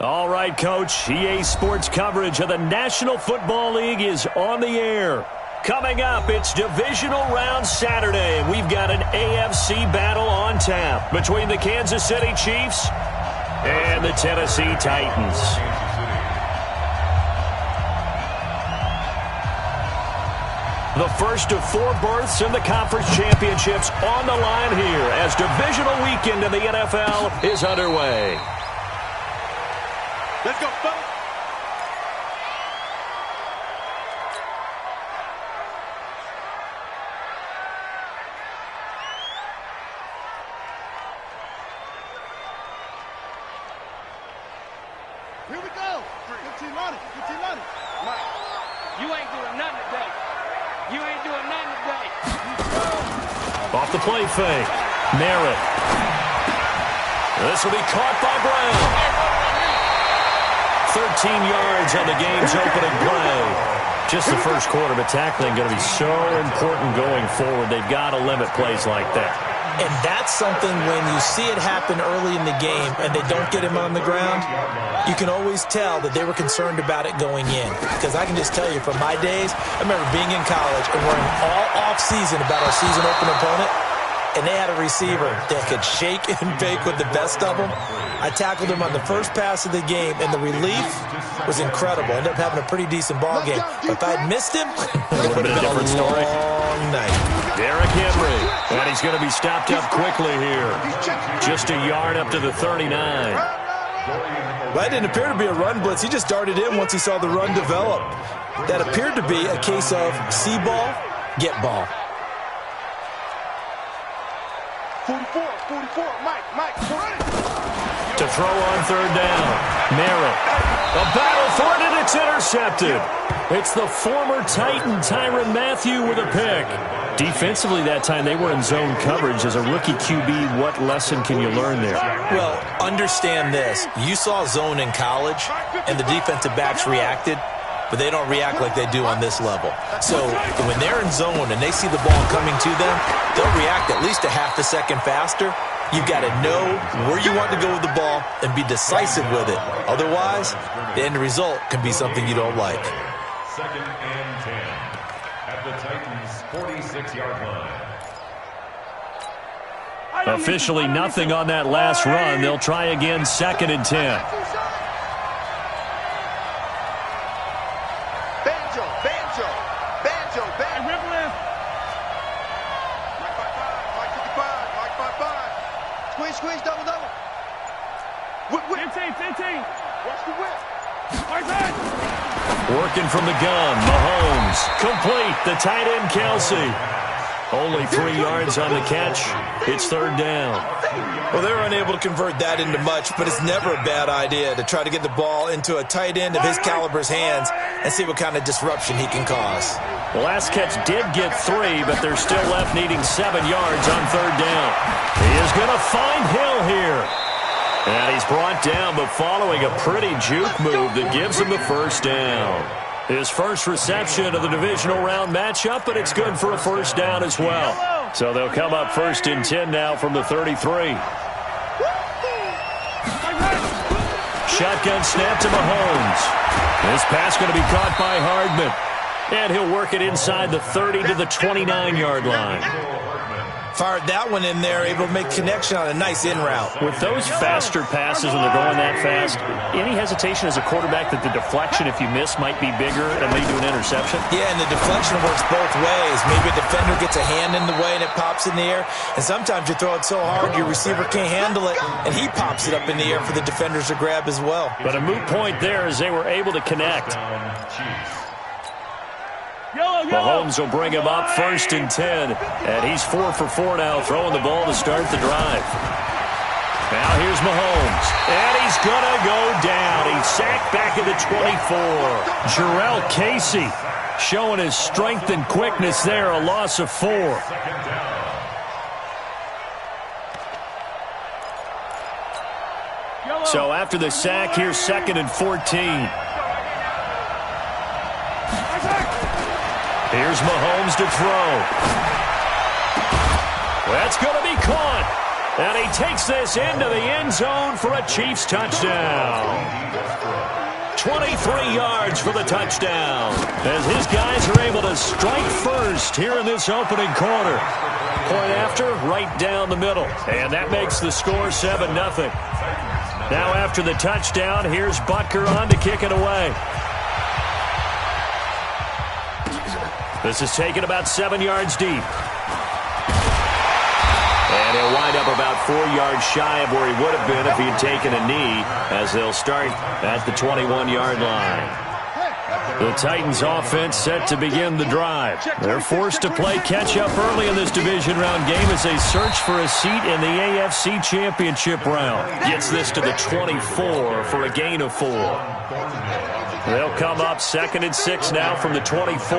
All right, Coach. EA Sports coverage of the National Football League is on the air. Coming up, it's Divisional Round Saturday, and we've got an AFC battle on tap between the Kansas City Chiefs and the Tennessee Titans. The first of 4 berths in the conference championships on the line here as divisional weekend in the NFL is underway. Let's go, fellas. Here we go. 15 on it. 15 on it. Mike. You ain't doing nothing today. You ain't doing nothing today. Off the play fake. Merritt. This will be caught by Brown. 13 yards on the game's opening play. Just the first quarter, but tackling going to be so important going forward. They've got to limit plays like that. And that's something when you see it happen early in the game and they don't get him on the ground, you can always tell that they were concerned about it going in. Because I can just tell you from my days, I remember being in college and worrying all off-season about our season opener opponent, and they had a receiver that could shake and bake with the best of them. I tackled him on the first pass of the game, and the relief was incredible. Ended up having a pretty decent ball game. But if I had missed him, it would have been a different story. Long night. Derrick Henry, and he's going to be stopped up quickly here. Just a yard up to the 39. Well, that didn't appear to be a run blitz. He just darted in once he saw the run develop. That appeared to be a case of see ball, get ball. 44, Mike. To throw on third down. Merritt. A battle for it, and it's intercepted. It's the former Titan Tyrann Mathieu with a pick. Defensively that time, they were in zone coverage. As a rookie QB, what lesson can you learn there? Well, understand this. You saw zone in college, and the defensive backs reacted, but they don't react like they do on this level. So when they're in zone and they see the ball coming to them, they'll react at least a half a second faster. You've got to know where you want to go with the ball and be decisive with it. Otherwise, the end result can be something you don't like. 2nd and 10 at the Titans' 46-yard line. Officially nothing on that last run. They'll try again 2nd and 10. Squeeze, double. Whip. 15. Watch the whip. Working from the gun, Mahomes. Complete, the tight end, Kelsey. Only 3 yards on the catch. It's third down. Well, they were unable to convert that into much, but it's never a bad idea to try to get the ball into a tight end of his caliber's hands and see what kind of disruption he can cause. The last catch did get 3, but they're still left needing 7 yards on third down. He is going to find Hill here. And he's brought down, but following a pretty juke move that gives him the first down. His first reception of the divisional round matchup, but it's good for a first down as well. So they'll come up 1st and 10 now from the 33. Shotgun snap to Mahomes. This pass going to be caught by Hardman. And he'll work it inside the 30 to the 29-yard line. Fired that one in there, able to make connection on a nice in route. With those faster passes when they're going that fast, any hesitation as a quarterback that the deflection, if you miss, might be bigger and lead to an interception? Yeah, and the deflection works both ways. Maybe a defender gets a hand in the way and it pops in the air. And sometimes you throw it so hard your receiver can't handle it, and he pops it up in the air for the defenders to grab as well. But a moot point there as they were able to connect. Mahomes will bring him up 1st and 10. And he's 4 for 4 now, throwing the ball to start the drive. Now here's Mahomes. And he's going to go down. He's sacked back at the 24. Jarrell Casey showing his strength and quickness there, a loss of 4. So after the sack, here's 2nd and 14. Here's Mahomes to throw. That's going to be caught. And he takes this into the end zone for a Chiefs touchdown. 23 yards for the touchdown as his guys are able to strike first here in this opening quarter. Point after, right down the middle. And that makes the score 7-0. Now after the touchdown, here's Butker on to kick it away. This is taken about 7 yards deep. And he'll wind up about 4 yards shy of where he would have been if he had taken a knee, as they'll start at the 21-yard line. The Titans offense set to begin the drive. They're forced to play catch-up early in this division round game as they search for a seat in the AFC Championship round. Gets this to the 24 for a gain of 4. They'll come up 2nd and 6 now from the 24.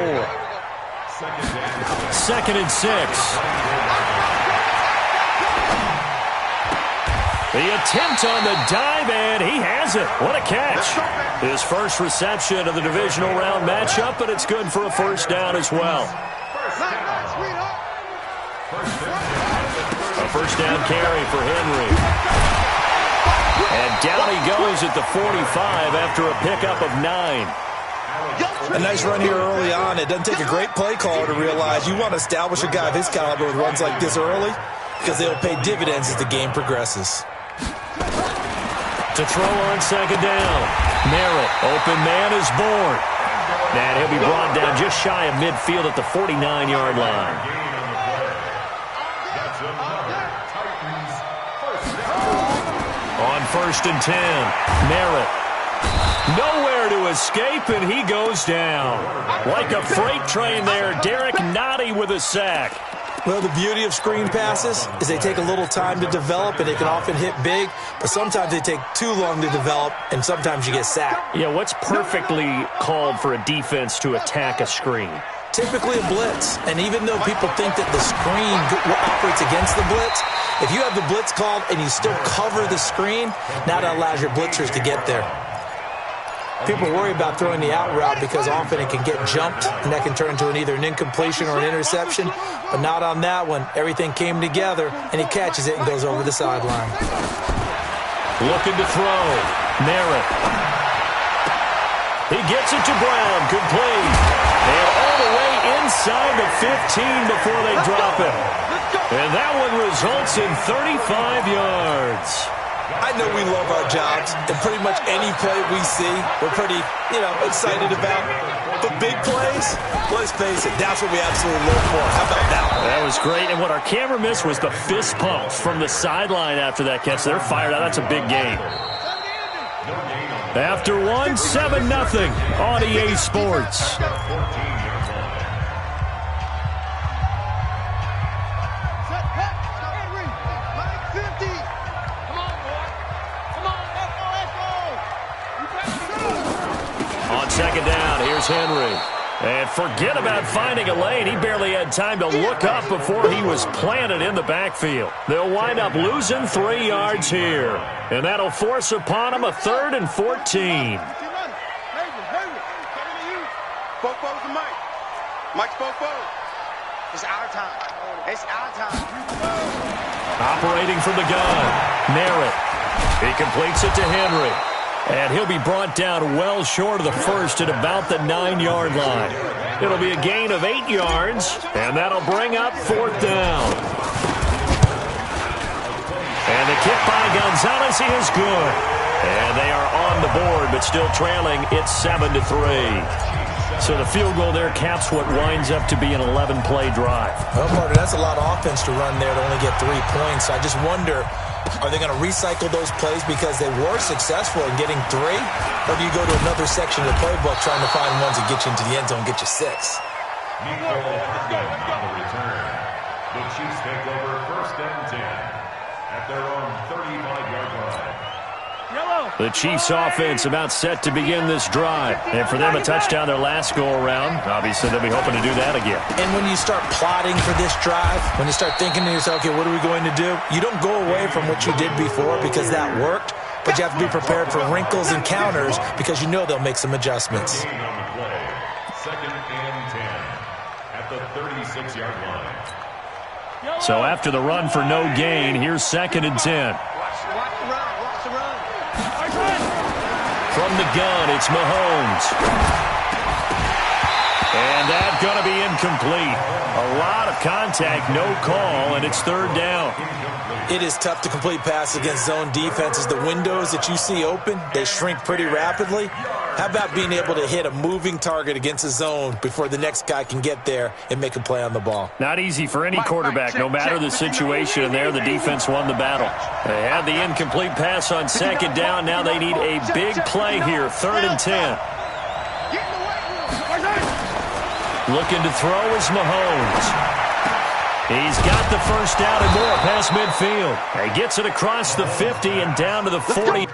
2nd and 6. The attempt on the dive, and he has it. What a catch. His first reception of the divisional round matchup, and it's good for a first down as well. A first down carry for Henry. And down he goes at the 45 after a pickup of 9. A nice run here early on. It doesn't take a great play caller to realize you want to establish a guy of his caliber with runs like this early because they'll pay dividends as the game progresses. To throw on 2nd down. Merritt, open man is born. And he'll be brought down just shy of midfield at the 49-yard line. On 1st and 10, Merritt. Nowhere to escape, and he goes down. Like a freight train there, Derek Nottie with a sack. Well, the beauty of screen passes is they take a little time to develop, and they can often hit big, but sometimes they take too long to develop, and sometimes you get sacked. Yeah, what's perfectly called for a defense to attack a screen? Typically a blitz, and even though people think that the screen operates against the blitz, if you have the blitz called and you still cover the screen, now that allows your blitzers to get there. People worry about throwing the out route because often it can get jumped, and that can turn into either an incompletion or an interception. But not on that one. Everything came together, and he catches it and goes over the sideline. Looking to throw. Merritt. He gets it to Brown. Complete. And all the way inside the 15 before they drop it. And that one results in 35 yards. I know we love our jobs, and pretty much any play we see, we're pretty, excited about. But big plays, let's face it, that's what we absolutely live for. How about that one? That was great, and what our camera missed was the fist pump from the sideline after that catch. They're fired out. That's a big game. After one, 7-0 on EA Sports. On 2nd down, here's Henry. And forget about finding a lane. He barely had time to look up before he was planted in the backfield. They'll wind up losing 3 yards here. And that'll force upon him a 3rd and 14. Mike's both. It's our time. It's our time. Operating from the gun. Merritt. He completes it to Henry. And he'll be brought down well short of the first at about the 9-yard line. It'll be a gain of 8 yards, and that'll bring up 4th down. And the kick by Gonzalez is good. And they are on the board, but still trailing. It's 7-3. So the field goal there caps what winds up to be an 11-play drive. Well, partner, that's a lot of offense to run there to only get 3 points. I just wonder, are they going to recycle those plays because they were successful in getting 3? Or do you go to another section of the playbook trying to find ones that get you into the end zone and get you 6? On the return, the Chiefs take over 1st and 10 at their own 35-yard line. The Chiefs offense about set to begin this drive. And for them, a touchdown their last go-around. Obviously, they'll be hoping to do that again. And when you start plotting for this drive, when you start thinking to yourself, okay, what are we going to do? You don't go away from what you did before because that worked, but you have to be prepared for wrinkles and counters because you know they'll make some adjustments. 2nd and 10 at the 36-yard line. So after the run for no gain, here's 2nd and 10. Watch the run. Watch the run. From the gun, it's Mahomes. And that's going to be incomplete. A lot of contact, no call, and it's 3rd down. It is tough to complete passes against zone defenses. The windows that you see open, they shrink pretty rapidly. How about being able to hit a moving target against a zone before the next guy can get there and make a play on the ball? Not easy for any quarterback, no matter the situation. And there, the defense won the battle. They had the incomplete pass on 2nd down. Now they need a big play here, 3rd and 10. Looking to throw is Mahomes. He's got the 1st down and more past midfield. He gets it across the 50 and down to the 40.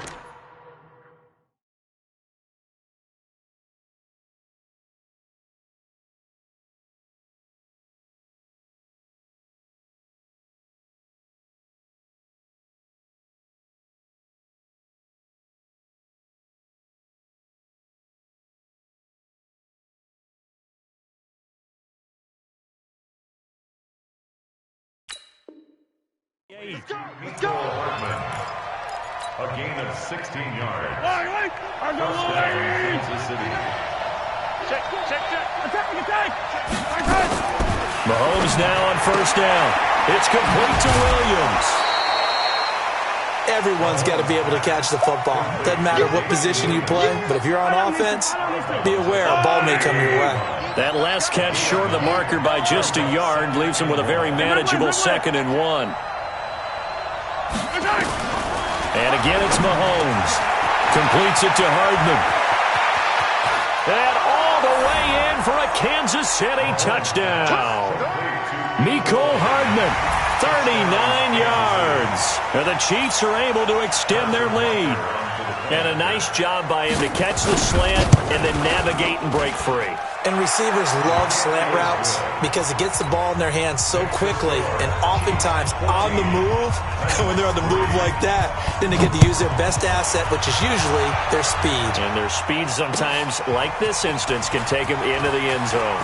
Let's go. A gain of 16 yards. First down, Kansas City. Check. Attack. Mahomes now on 1st down. It's complete to Williams. Everyone's got to be able to catch the football. Doesn't matter what position you play, but if you're on offense, be aware a ball may come your way. That last catch short of the marker by just a yard leaves him with a very manageable 2nd and 1. And again, it's Mahomes. Completes it to Hardman. And all the way in for a Kansas City touchdown. Mecole Hardman, 39 yards. And the Chiefs are able to extend their lead. And a nice job by him to catch the slant and then navigate and break free. And receivers love slant routes because it gets the ball in their hands so quickly and oftentimes on the move. When they're on the move like that, then they get to use their best asset, which is usually their speed. And their speed sometimes, like this instance, can take them into the end zone.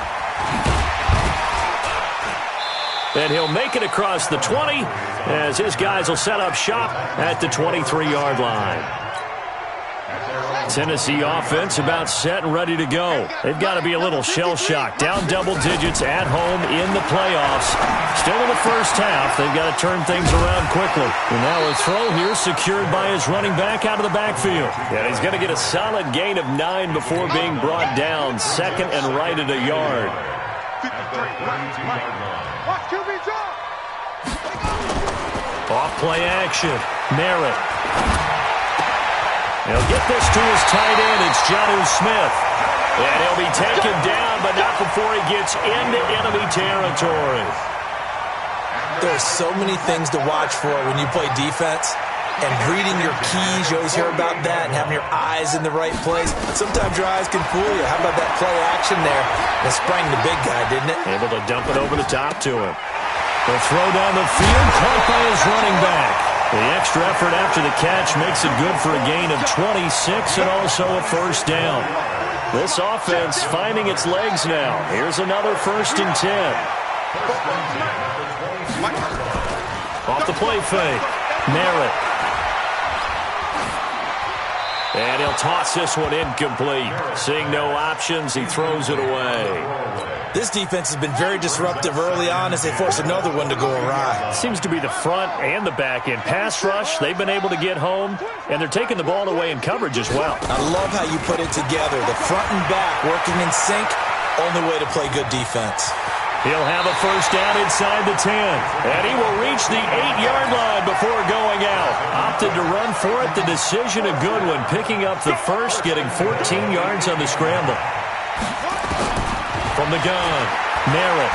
And he'll make it across the 20 as his guys will set up shop at the 23-yard line. Tennessee offense about set and ready to go. They've got to be a little shell-shocked. Down double digits at home in the playoffs. Still in the first half. They've got to turn things around quickly. And now a throw here secured by his running back out of the backfield. And he's going to get a solid gain of 9 before being brought down. 2nd and right at a yard. Off play action. Merritt. He'll get this to his tight end. It's Jonnu Smith. And he'll be taken down, but not before he gets into enemy territory. There's so many things to watch for when you play defense. And reading your keys, you always hear about that, and having your eyes in the right place. Sometimes your eyes can fool you. How about that play action there? That sprang the big guy, didn't it? Able to dump it over the top to him. The throw down the field, caught by his running back. The extra effort after the catch makes it good for a gain of 26 and also a 1st down. This offense finding its legs now. Here's another 1st and 10. Off the play fake. Merritt. And he'll toss this one incomplete. Seeing no options, he throws it away. This defense has been very disruptive early on as they force another one to go awry. Seems to be the front and the back end. Pass rush, they've been able to get home, and they're taking the ball away in coverage as well. I love how you put it together. The front and back working in sync, only way to play good defense. He'll have a 1st down inside the 10, and he will reach the 8-yard line before going out. Opted to run for it. The decision a good one, picking up the 1st, getting 14 yards on the scramble. From the gun, Merritt.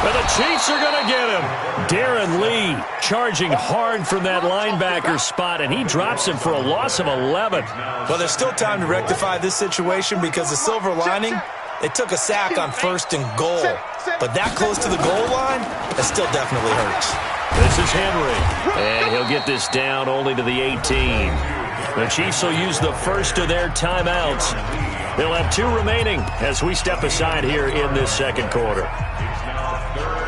But the Chiefs are going to get him. Darren Lee charging hard from that linebacker spot, and he drops him for a loss of 11. Well, there's still time to rectify this situation because the silver lining, they took a sack on 1st and goal. But that close to the goal line, that still definitely hurts. This is Henry, and he'll get this down only to the 18. The Chiefs will use the first of their timeouts. They'll have 2 remaining as we step aside here in this second quarter.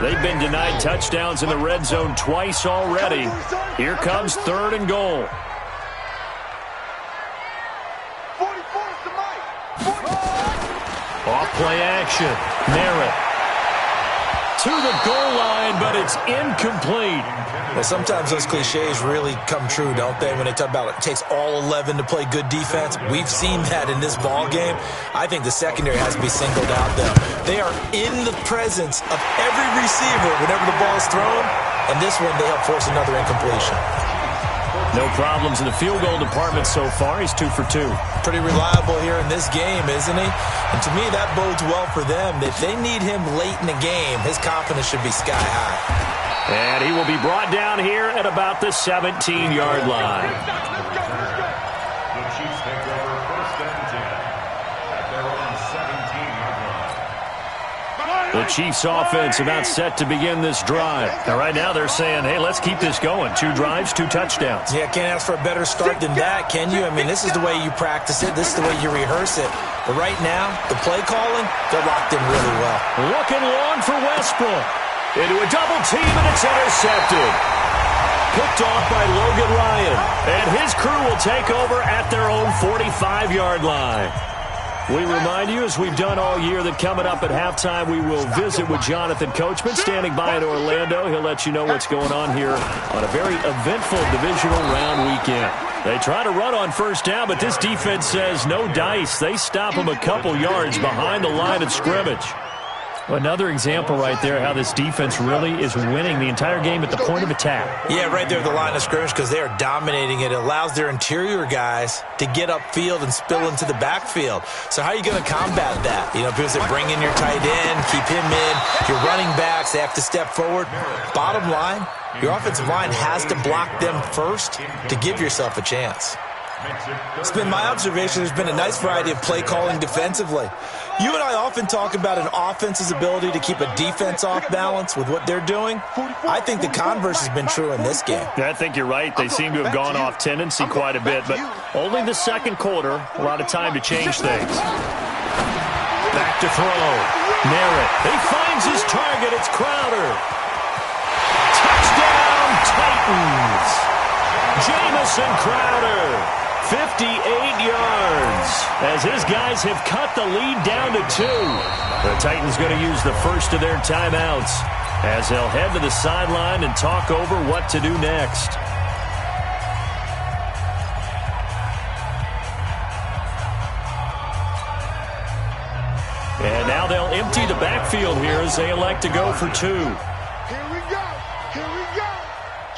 They've been denied touchdowns in the red zone twice already. Here comes 3rd and goal. 44 to Mike. 44. Off play action. Merritt to the goal line, but it's incomplete. Well, sometimes those cliches really come true, don't they, when they talk about it takes all 11 to play good defense? We've seen that in this ball game. I think the secondary has to be singled out, though. They are in the presence of every receiver whenever the ball is thrown, and this one they help force another incompletion. No problems in the field goal department so far. He's 2 for 2. Pretty reliable here in this game, isn't he? And to me, that bodes well for them. If they need him late in the game, his confidence should be sky high. And he will be brought down here at about the 17-yard line. The Chiefs take over 1st and 10 at their own 17-yard line. The Chiefs offense about set to begin this drive. Now, right now they're saying, hey, let's keep this going. 2 drives, 2 touchdowns. Yeah, can't ask for a better start than that, can you? I mean, this is the way you practice it. This is the way you rehearse it. But right now, the play calling, they're locked in really well. Looking long for Westbrook. Into a double team, and it's intercepted. Picked off by Logan Ryan. And his crew will take over at their own 45-yard line. We remind you, as we've done all year, that coming up at halftime, we will visit with Jonathan Coachman, standing by in Orlando. He'll let you know what's going on here on a very eventful divisional round weekend. They try to run on 1st down, but this defense says no dice. They stop them a couple yards behind the line of scrimmage. Another example right there how this defense really is winning the entire game at the point of attack. Yeah, right there at the line of scrimmage, because they are dominating it. It allows their interior guys to get upfield and spill into the backfield. So how are you going to combat that? You know, because they bring in your tight end, keep him in, your running backs, they have to step forward. Bottom line, your offensive line has to block them first to give yourself a chance. It's been my observation there's been a nice variety of play calling defensively. You and I often talk about an offense's ability to keep a defense off balance with what they're doing. I think the converse has been true in this game. Yeah, I think you're right. They seem to have gone off tendency quite a bit, but only the second quarter, a lot of time to change things. Back to throw. Merritt. He finds his target. It's Crowder. Touchdown, Titans. Jamison Crowder. 58 yards as his guys have cut the lead down to 2. The Titans going to use the first of their timeouts as they'll head to the sideline and talk over what to do next. And now they'll empty the backfield here as they elect to go for 2. Here we go. Here we go.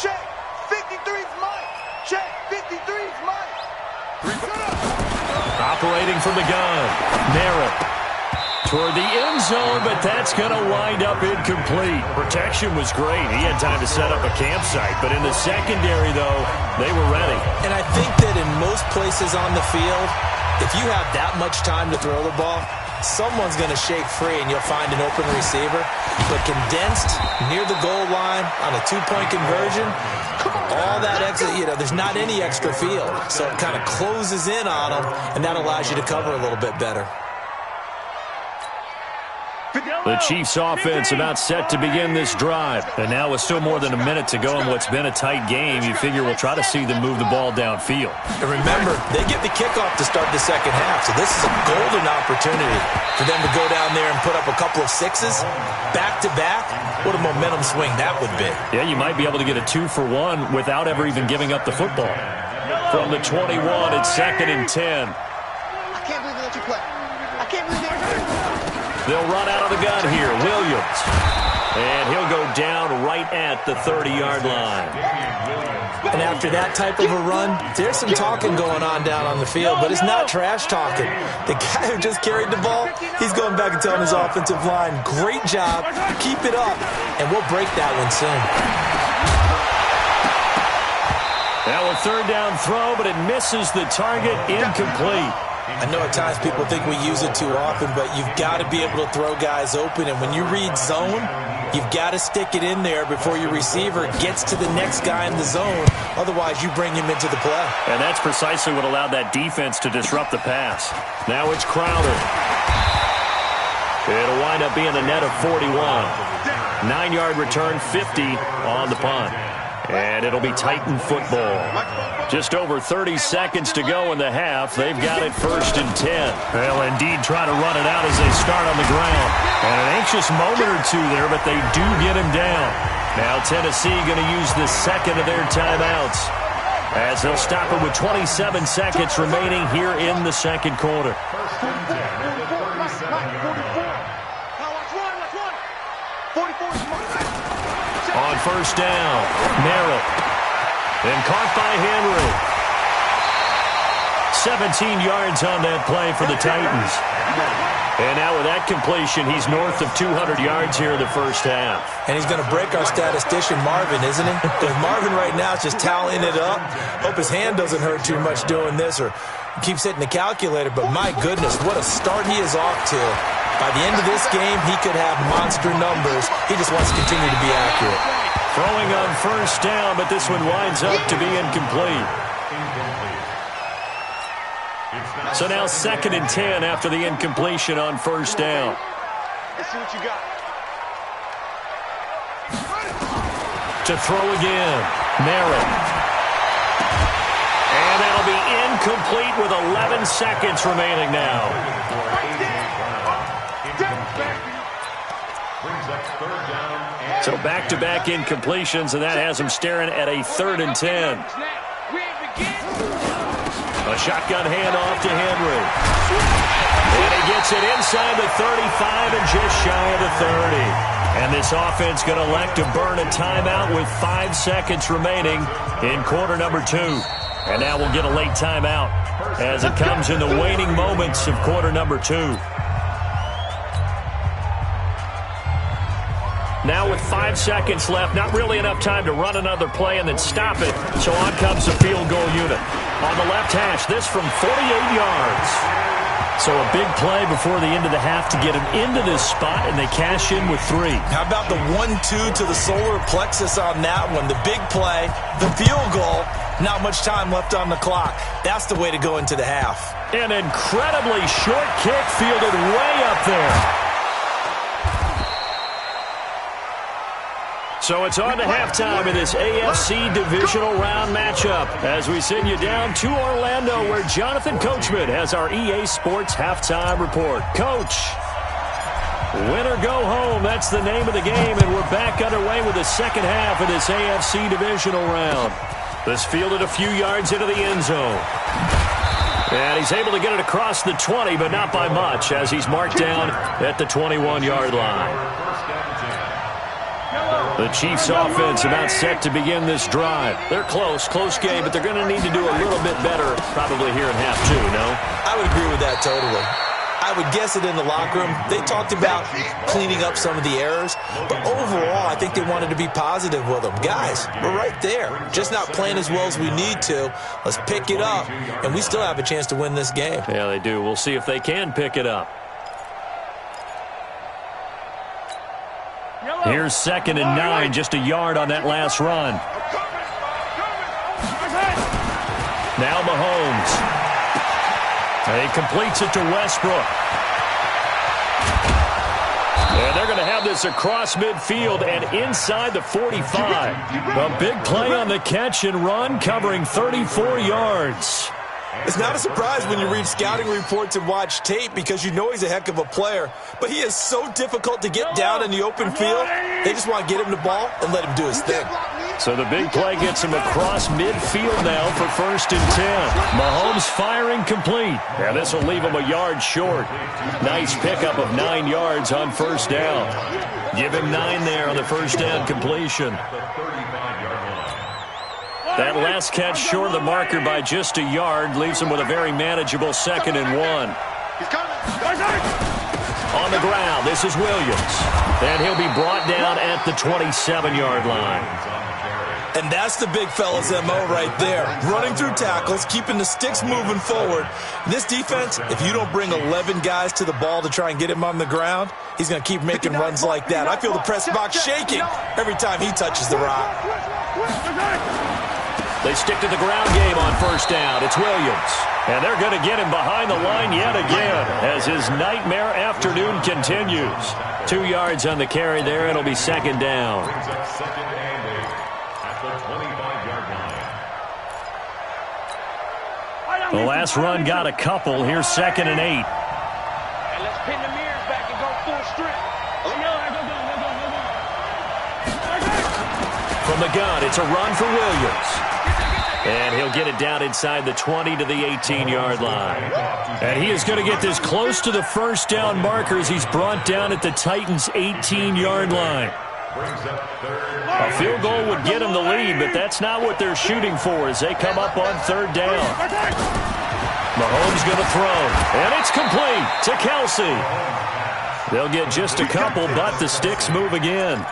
Check. 53's Mike. Check. 53's Mike. Operating from the gun. Merritt toward the end zone, but that's going to wind up incomplete. Protection was great. He had time to set up a campsite, but in the secondary, though, they were ready. And I think that in most places on the field, if you have that much time to throw the ball, someone's going to shake free and you'll find an open receiver. But condensed near the goal line on a 2-point conversion, all that extra, there's not any extra field. So it kind of closes in on them, and that allows you to cover a little bit better. The Chiefs offense about set to begin this drive. And now with still more than a minute to go in what's been a tight game, you figure we'll try to see them move the ball downfield. And remember, they get the kickoff to start the second half, so this is a golden opportunity for them to go down there and put up a couple of sixes back-to-back. What a momentum swing that would be. Yeah, you might be able to get a 2-for-1 without ever even giving up the football. From the 21, it's 2nd and 10. I can't believe they let you play. I can't believe they let you play. They'll run out of the gun here. Williams. And he'll go down right at the 30-yard line. And after that type of a run, there's some talking going on down on the field, but it's not trash talking. The guy who just carried the ball, he's going back and telling his offensive line, great job, keep it up, and we'll break that one soon. Now a 3rd down throw, but it misses the target, incomplete. I know at times people think we use it too often, but you've got to be able to throw guys open. And when you read zone, you've got to stick it in there before your receiver gets to the next guy in the zone. Otherwise, you bring him into the play. And that's precisely what allowed that defense to disrupt the pass. Now it's Crowder. It'll wind up being a net of 41. 9-yard return, 50 on the punt. And it'll be Titan football. Just over 30 seconds to go in the half. They've got it 1st and 10. They'll indeed try to run it out as they start on the ground. And an anxious moment or two there, but they do get him down. Now Tennessee going to use the second of their timeouts, as they'll stop it with 27 seconds remaining here in the second quarter. 1st and 10 at the 37-yard line. On 1st down, Merritt. Then caught by Henry. 17 yards on that play for the Titans. And now with that completion, he's north of 200 yards here in the first half. And he's going to break our statistician Marvin, isn't he? Because Marvin right now is just tallying it up. Hope his hand doesn't hurt too much doing this, or keeps hitting the calculator. But my goodness, what a start he is off to. By the end of this game, he could have monster numbers. He just wants to continue to be accurate. Throwing on 1st down, but this one winds up to be incomplete. So now 2nd and 10 after the incompletion on 1st down. Let's see what you got. To throw again, Merritt. And that'll be incomplete with 11 seconds remaining now. So back-to-back incompletions, and that has him staring at a 3rd and 10. A shotgun handoff to Henry. And he gets it inside the 35 and just shy of the 30. And this offense going to elect to burn a timeout with 5 seconds remaining in quarter number 2. And now we'll get a late timeout as it comes in the waning moments of quarter number 2. Now with 5 seconds left, not really enough time to run another play and then stop it. So on comes the field goal unit. On the left hash, this from 48 yards. So a big play before the end of the half to get him into this spot, and they cash in with 3. How about the 1-2 to the solar plexus on that one? The big play, the field goal, not much time left on the clock. That's the way to go into the half. An incredibly short kick fielded way up there. So it's on to halftime in this AFC divisional round matchup as we send you down to Orlando, where Jonathan Coachman has our EA Sports halftime report. Coach, win or go home, that's the name of the game, and we're back underway with the second half of this AFC divisional round. This fielded a few yards into the end zone. And he's able to get it across the 20, but not by much, as he's marked down at the 21-yard line. The Chiefs offense about set to begin this drive. They're close game, but they're going to need to do a little bit better probably here in half 2, no? I would agree with that totally. I would guess it in the locker room. They talked about cleaning up some of the errors, but overall, I think they wanted to be positive with them. Guys, we're right there. Just not playing as well as we need to. Let's pick it up, and we still have a chance to win this game. Yeah, they do. We'll see if they can pick it up. Here's 2nd and 9, just a yard on that last run. Now Mahomes. He completes it to Westbrook. And they're going to have this across midfield and inside the 45. A big play on the catch and run, covering 34 yards. It's not a surprise when you read scouting reports and watch tape, because you know he's a heck of a player. But he is so difficult to get down in the open field. They just want to get him the ball and let him do his thing. So the big play gets him across midfield now for 1st and 10. Mahomes firing complete. And this will leave him a yard short. Nice pickup of 9 yards on 1st down. Give him 9 there on the 1st down completion. That last catch short of the marker by just a yard leaves him with a very manageable 2nd and 1. On the ground, this is Williams. And he'll be brought down at the 27-yard line. And that's the big fella's MO right there. Running through tackles, keeping the sticks moving forward. This defense, if you don't bring 11 guys to the ball to try and get him on the ground, he's going to keep making runs like that. I feel the press box shaking every time he touches the rock. They stick to the ground game on first down. It's Williams. And they're going to get him behind the line yet again as his nightmare afternoon continues. 2 yards on the carry there. It'll be second down. Brings up second and 8 at the 25-yard line. The last run got a couple. Here's second and 8. And let's pin the mirrors back and go full strip. From the gun, it's a run for Williams. And he'll get it down inside the 20 to the 18-yard line. And he is going to get this close to the first down marker as he's brought down at the Titans' 18-yard line. A field goal would get him the lead, but that's not what they're shooting for as they come up on third down. Mahomes going to throw, and it's complete to Kelsey. They'll get just a couple, but the sticks move again.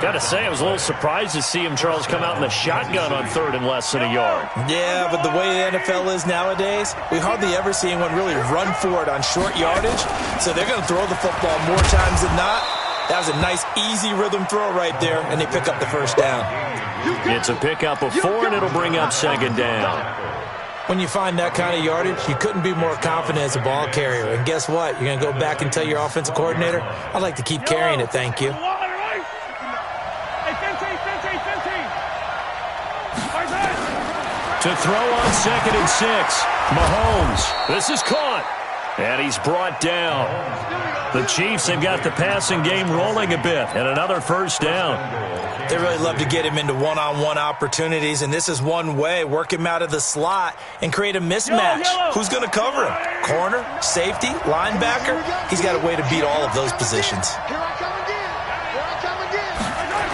Got to say, I was a little surprised to see him, Charles, come out in the shotgun on third and less than a yard. Yeah, but the way the NFL is nowadays, we hardly ever see anyone really run for it on short yardage. So they're going to throw the football more times than not. That was a nice, easy rhythm throw right there, and they pick up the first down. It's a pickup of 4, and it'll bring up second down. When you find that kind of yardage, you couldn't be more confident as a ball carrier. And guess what? You're going to go back and tell your offensive coordinator, I'd like to keep carrying it, thank you. To throw on second and 6, Mahomes. This is caught, and he's brought down. The Chiefs have got the passing game rolling a bit, and another first down. They really love to get him into one-on-one opportunities, and this is one way. Work him out of the slot and create a mismatch. Who's going to cover him? Corner, safety, linebacker? He's got a way to beat all of those positions.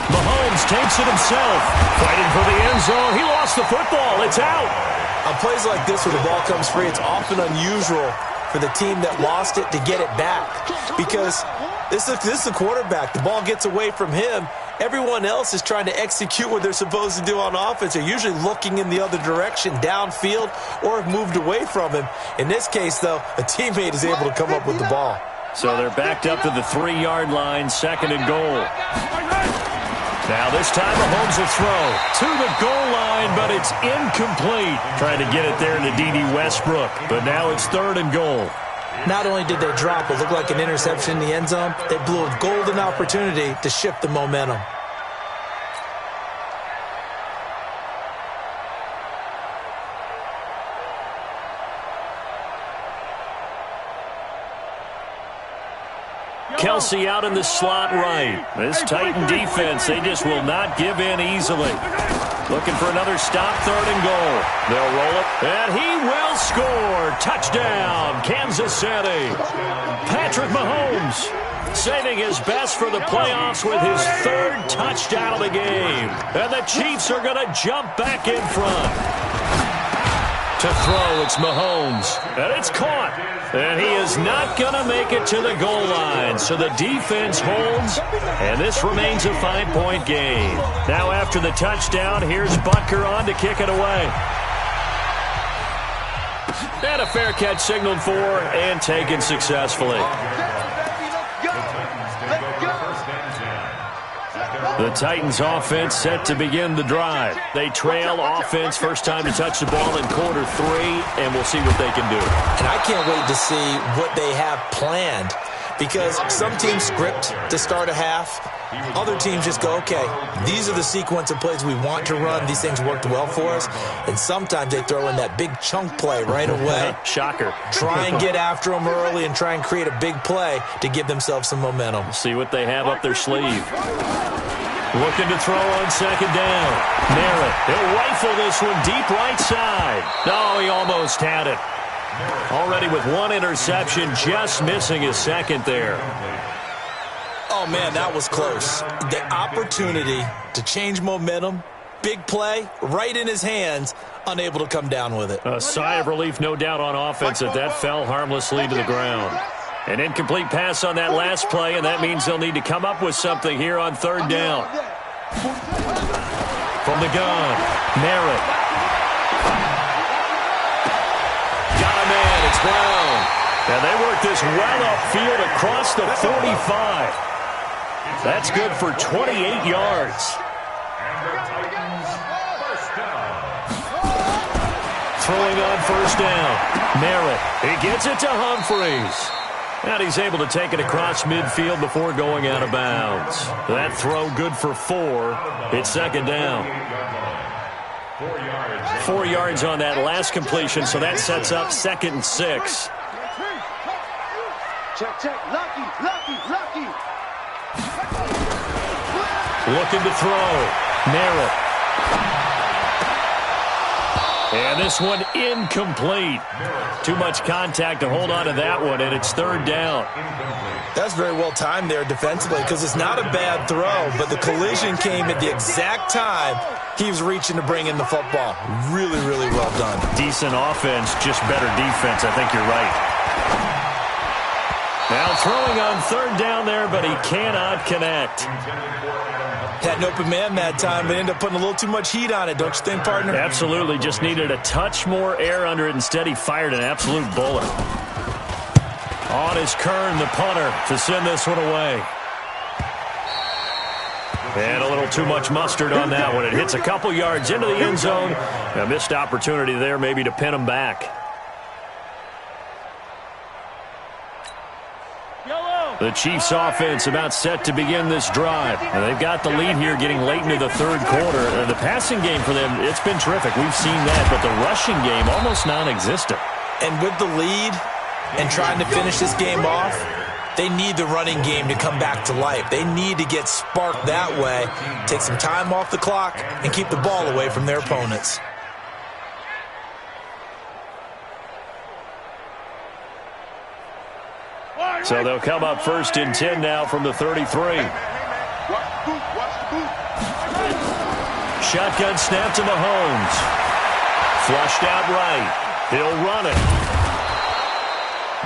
Mahomes takes it himself. Fighting for the end zone. He lost the football. It's out. On plays like this where the ball comes free, it's often unusual for the team that lost it to get it back. Because this is the quarterback. The ball gets away from him. Everyone else is trying to execute what they're supposed to do on offense. They're usually looking in the other direction, downfield, or have moved away from him. In this case, though, a teammate is able to come up with the ball. So they're backed up to the 3-yard line, second and goal. Now this time Mahomes will throw to the goal line, but it's incomplete. Trying to get it there to D.D. Westbrook, but now it's third and goal. Not only did they drop what looked like an interception in the end zone, they blew a golden opportunity to shift the momentum. Kelsey out in the slot right. This Titan defense, they just will not give in easily. Looking for another stop, third and goal. They'll roll it, and he will score. Touchdown, Kansas City. Patrick Mahomes saving his best for the playoffs with his third touchdown of the game. And the Chiefs are going to jump back in front. To throw, it's Mahomes, and it's caught. And he is not going to make it to the goal line. So the defense holds, and this remains a 5-point game. Now after the touchdown, here's Butker on to kick it away. And a fair catch signaled for and taken successfully. The Titans offense set to begin the drive. They trail offense, first time to touch the ball in quarter 3, and we'll see what they can do. And I can't wait to see what they have planned, because some teams script to start a half. Other teams just go, okay, these are the sequence of plays we want to run. These things worked well for us. And sometimes they throw in that big chunk play right away. Shocker. Try and get after them early and try and create a big play to give themselves some momentum. See what they have up their sleeve. Looking to throw on second down. Merritt, he'll rifle this one deep right side. No, he almost had it. Already with one interception, just missing his second there. Oh, man, that was close. The opportunity to change momentum, big play, right in his hands, unable to come down with it. A sigh of relief, no doubt, on offense that that fell harmlessly to the ground. An incomplete pass on that last play, and that means they'll need to come up with something here on third down. From the gun, Merritt. Got a man, it's Brown. And they work this well upfield across the 45. That's good for 28 yards. And the Titans first down. throwing on first down. Merritt, he gets it to Humphreys. And he's able to take it across midfield before going out of bounds. That throw good for 4. It's second down. 4 yards on that last completion, so that sets up 2nd and 6. Check. Lucky. Looking to throw. Merritt. And this one incomplete. Too much contact to hold on to that one, and it's 3rd down. That's very well timed there defensively because it's not a bad throw, but the collision came at the exact time he was reaching to bring in the football. Really, really well done. Decent offense, just better defense. I think you're right. Now throwing on 3rd down there, but he cannot connect. Had an open man that time, but ended up putting a little too much heat on it, don't you think, partner? Absolutely. Just needed a touch more air under it. Instead, he fired an absolute bullet. On is Kern, the punter, to send this one away. And a little too much mustard on that one. It hits a couple yards into the end zone. A missed opportunity there maybe to pin him back. The Chiefs offense about set to begin this drive. And they've got the lead here getting late into the 3rd quarter. The passing game for them, it's been terrific. We've seen that, but the rushing game almost non-existent. And with the lead and trying to finish this game off, they need the running game to come back to life. They need to get sparked that way, take some time off the clock, and keep the ball away from their opponents. So they'll come up 1st and 10 now from the 33. Shotgun snap to Mahomes. Flushed out right. He'll run it.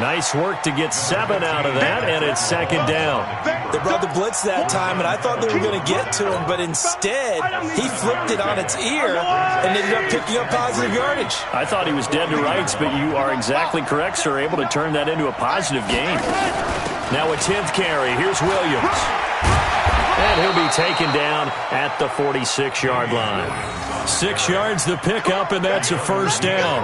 Nice work to get 7 out of that, and it's 2nd down. They brought the blitz that time, and I thought they were going to get to him, but instead, he flipped it on its ear and ended up picking up positive yardage. I thought he was dead to rights, but you are exactly correct, sir. Able to turn that into a positive gain. Now a 10th carry. Here's Williams. And he'll be taken down at the 46-yard line. 6 yards the pickup, and that's a 1st down.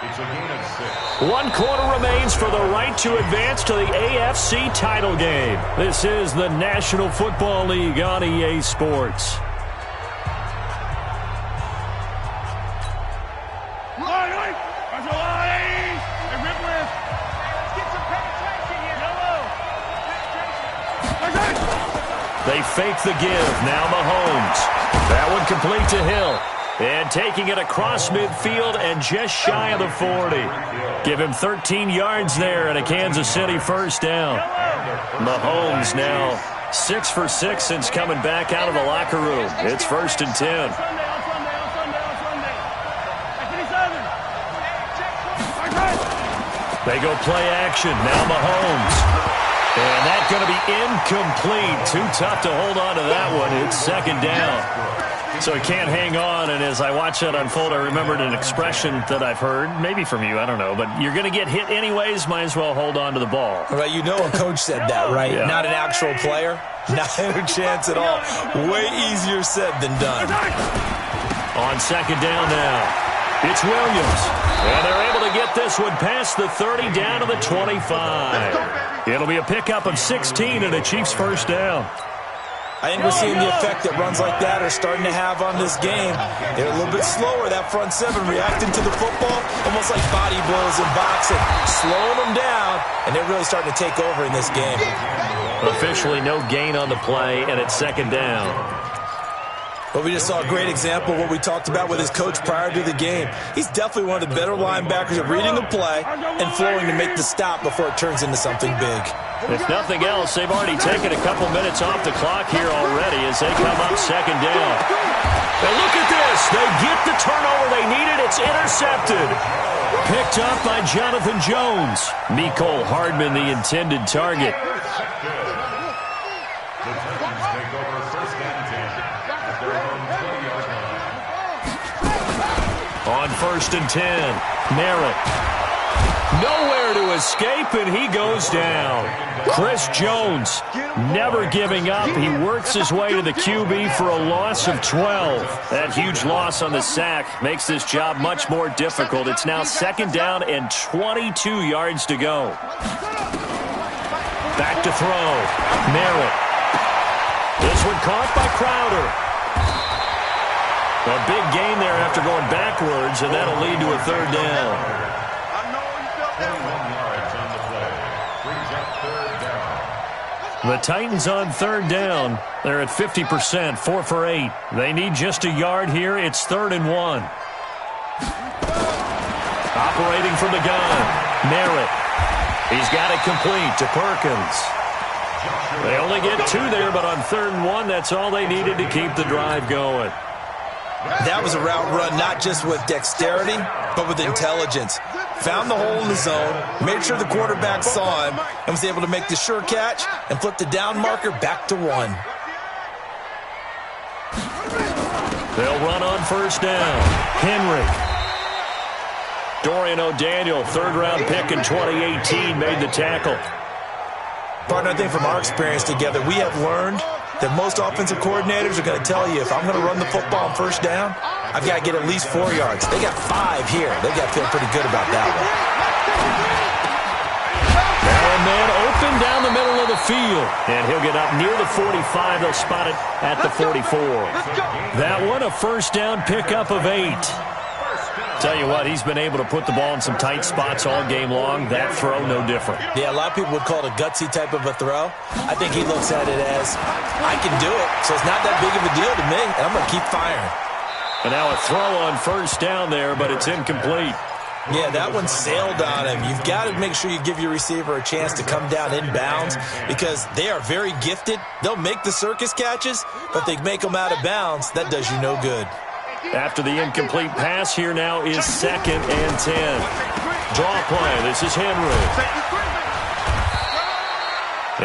It's a gain of 6. 1 quarter remains for the right to advance to the AFC title game. This is the National Football League on EA Sports. They fake the give. Now Mahomes. That one complete to Hill. And taking it across midfield and just shy of the 40. Give him 13 yards there and a Kansas City 1st down. Mahomes now 6 for 6 since coming back out of the locker room. It's 1st and 10. They go play action. Now Mahomes. And that's going to be incomplete. Too tough to hold on to that one. It's 2nd down. So he can't hang on, and as I watch that unfold, I remembered an expression that I've heard, maybe from you, I don't know, but you're going to get hit anyways, might as well hold on to the ball. Right, you know a coach said that, right? Yeah. Not an actual player. Not a chance at all. Way easier said than done. On 2nd down now, it's Williams. And they're able to get this one past the 30 down to the 25. It'll be a pickup of 16 and a Chiefs 1st down. I think we're seeing the effect that runs like that are starting to have on this game. They're a little bit slower, that front 7, reacting to the football, almost like body blows in boxing, slowing them down, and they're really starting to take over in this game. Officially no gain on the play, and it's 2nd down. But we just saw a great example of what we talked about with his coach prior to the game. He's definitely one of the better linebackers at reading the play and flowing to make the stop before it turns into something big. If nothing else, they've already taken a couple minutes off the clock here already as they come up 2nd down. And look at this. They get the turnover they needed. It's intercepted. Picked up by Jonathan Jones. Mecole Hardman, the intended target. The Titans take over 1st and 10 at their own 20-yard line. On 1st and 10, Merritt. Nowhere there to escape, and he goes down. Chris Jones never giving up. He works his way to the QB for a loss of 12. That huge loss on the sack makes this job much more difficult. It's now 2nd down and 22 yards to go. Back to throw. Merritt. This one caught by Crowder. A big gain there after going backwards, and that'll lead to a 3rd down. The Titans on 3rd down. They're at 50%, 4 for 8. They need just a yard here. It's 3rd and 1. Operating from the gun, Merritt. He's got it complete to Perkins. They only get 2 there, but on 3rd and 1, that's all they needed to keep the drive going. That was a route run not just with dexterity, but with intelligence. Found the hole in the zone, made sure the quarterback saw him, and was able to make the sure catch and flip the down marker back to 1. They'll run on 1st down. Henry. Dorian O'Daniel, 3rd-round pick in 2018, made the tackle. Partner, I think from our experience together, we have learned that most offensive coordinators are going to tell you, if I'm going to run the football on 1st down, I've got to get at least 4 yards. They got 5 here. They got to feel pretty good about that one. Now a man open down the middle of the field, and he'll get up near the 45. They'll spot it at the 44. That one, a 1st down pickup of 8. Tell you what, he's been able to put the ball in some tight spots all game long. That throw, no different. Yeah, a lot of people would call it a gutsy type of a throw. I think he looks at it as, I can do it, so it's not that big of a deal to me, and I'm going to keep firing. And now a throw on 1st down there, but it's incomplete. Yeah, that one sailed on him. You've got to make sure you give your receiver a chance to come down inbounds because they are very gifted. They'll make the circus catches, but if they make them out of bounds, that does you no good. After the incomplete pass, here now is 2nd and 10. Draw play. This is Henry.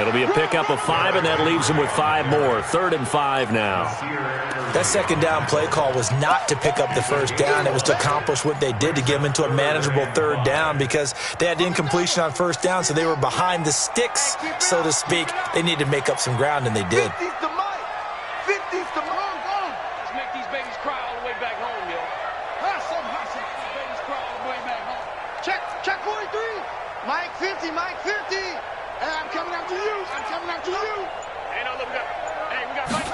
It'll be a pickup of 5, and that leaves him with 5 more. 3rd and 5 now. That 2nd down play call was not to pick up the 1st down. It was to accomplish what they did to get them into a manageable 3rd down because they had incompletion on 1st down, so they were behind the sticks, so to speak. They needed to make up some ground, and they did. Mike 50. Hey, I'm coming after you. Hey, no, look, we got Mike.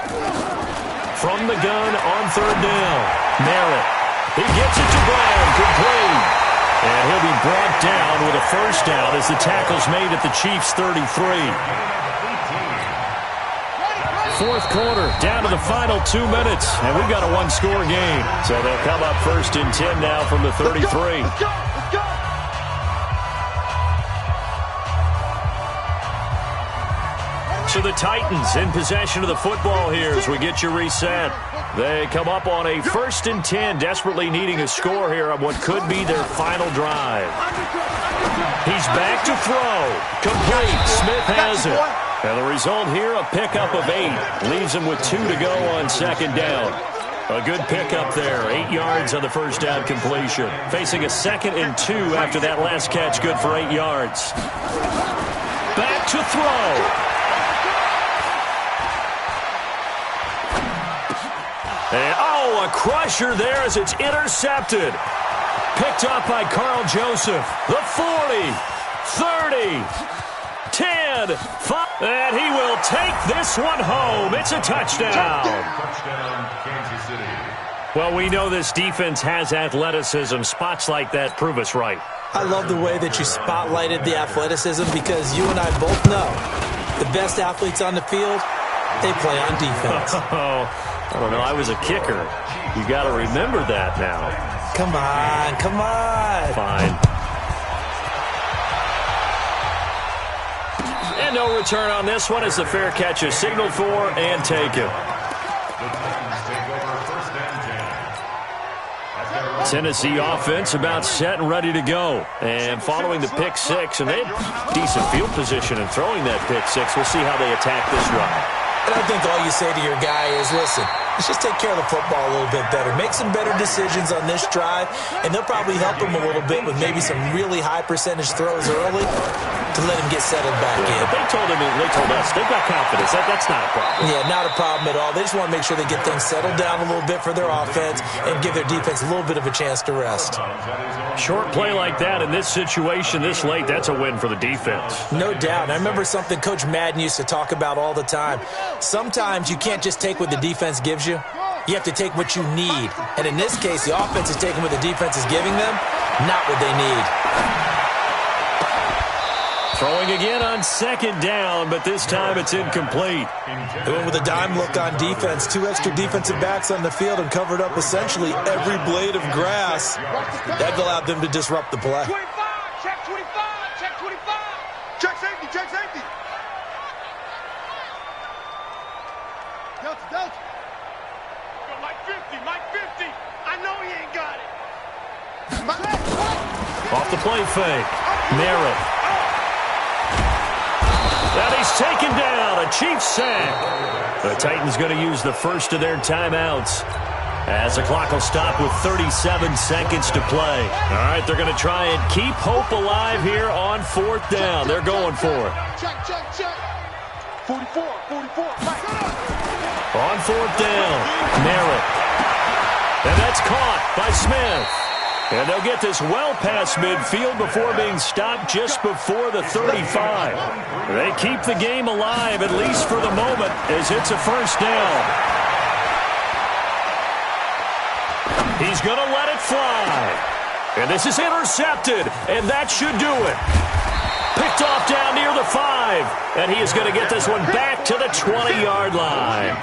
From the gun on 3rd down. Merritt. He gets it to Brown. Complete. And he'll be brought down with a 1st down as the tackle's made at the Chiefs' 33. 4th quarter, down to the final 2 minutes, and we've got a 1-score game. So they'll come up 1st and 10 now from the 33. Let's go. So the Titans in possession of the football here as we get you reset. They come up on a 1st and 10, desperately needing a score here on what could be their final drive. He's back to throw. Complete. Smith has it. And the result here, a pickup of 8. Leaves him with 2 to go on 2nd down. A good pickup there. 8 yards on the 1st down completion. Facing a 2nd and 2 after that last catch. Good for 8 yards. Back to throw. And, a crusher there as it's intercepted. Picked up by Carl Joseph. The 40, 30, 10, 5. And he will take this one home. It's a touchdown. Touchdown, Kansas City. Well, we know this defense has athleticism. Spots like that prove us right. I love the way that you spotlighted the athleticism because you and I both know the best athletes on the field, they play on defense. I don't know. I was a kicker. You got to remember that now. Come on. Fine. And no return on this one as the fair catch is signaled for and taken. Tennessee offense about set and ready to go. And following the pick 6, and they had decent field position in throwing that pick 6. We'll see how they attack this run. And I think all you say to your guy is, listen, let's just take care of the football a little bit better. Make some better decisions on this drive, and they'll probably help him a little bit with maybe some really high percentage throws early to let him get settled back in. But they told us they've got confidence. That's not a problem. Yeah, not a problem at all. They just want to make sure they get things settled down a little bit for their offense and give their defense a little bit of a chance to rest. Short play like that in this situation this late, that's a win for the defense. No doubt. I remember something Coach Madden used to talk about all the time. Sometimes you can't just take what the defense gives you. You have to take what you need. And in this case, the offense is taking what the defense is giving them, not what they need. Throwing again on second down, but this time it's incomplete. They went with a dime look on defense. 2 extra defensive backs on the field and covered up essentially every blade of grass. That allowed them to disrupt the play. 25, check 25, check 25. Check safety, check safety. Delta. Yo, Mike 50. I know he ain't got it. Off the play fake. Merritt. And he's taken down. A Chiefs sack. The Titans going to use the first of their timeouts as the clock will stop with 37 seconds to play. All right, they're going to try and keep hope alive here on 4th down. They're going for it. Check. 44. Mike. On 4th down, Merritt. And that's caught by Smith. And they'll get this well past midfield before being stopped just before the 35. They keep the game alive, at least for the moment, as it's a first down. He's going to let it fly. And this is intercepted, and that should do it. Picked off down near the 5. And he is going to get this one back to the 20-yard line.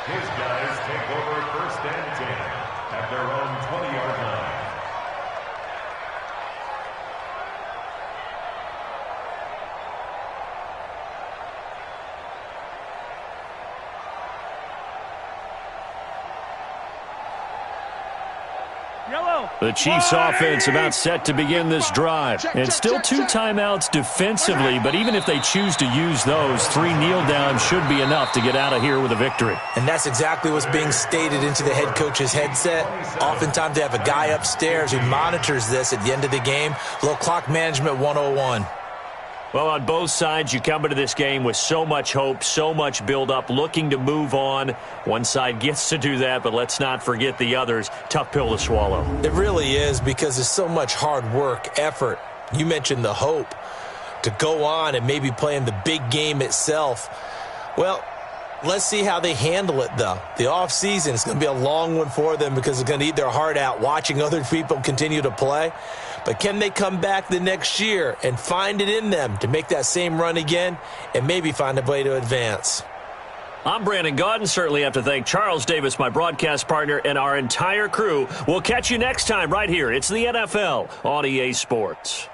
His guys take over 1st and 10 at their own 20-yard line. The Chiefs offense about set to begin this drive. And still 2 timeouts defensively, but even if they choose to use those, 3 kneel downs should be enough to get out of here with a victory. And that's exactly what's being stated into the head coach's headset. Oftentimes they have a guy upstairs who monitors this at the end of the game. A little clock management 101. Well, on both sides, you come into this game with so much hope, so much build-up, looking to move on. One side gets to do that, but let's not forget the others. Tough pill to swallow. It really is, because there's so much hard work, effort. You mentioned the hope to go on and maybe play in the big game itself. Well, let's see how they handle it, though. The offseason is going to be a long one for them because it's going to eat their heart out watching other people continue to play. But can they come back the next year and find it in them to make that same run again and maybe find a way to advance? I'm Brandon Gaudin. Certainly have to thank Charles Davis, my broadcast partner, and our entire crew. We'll catch you next time right here. It's the NFL on EA Sports.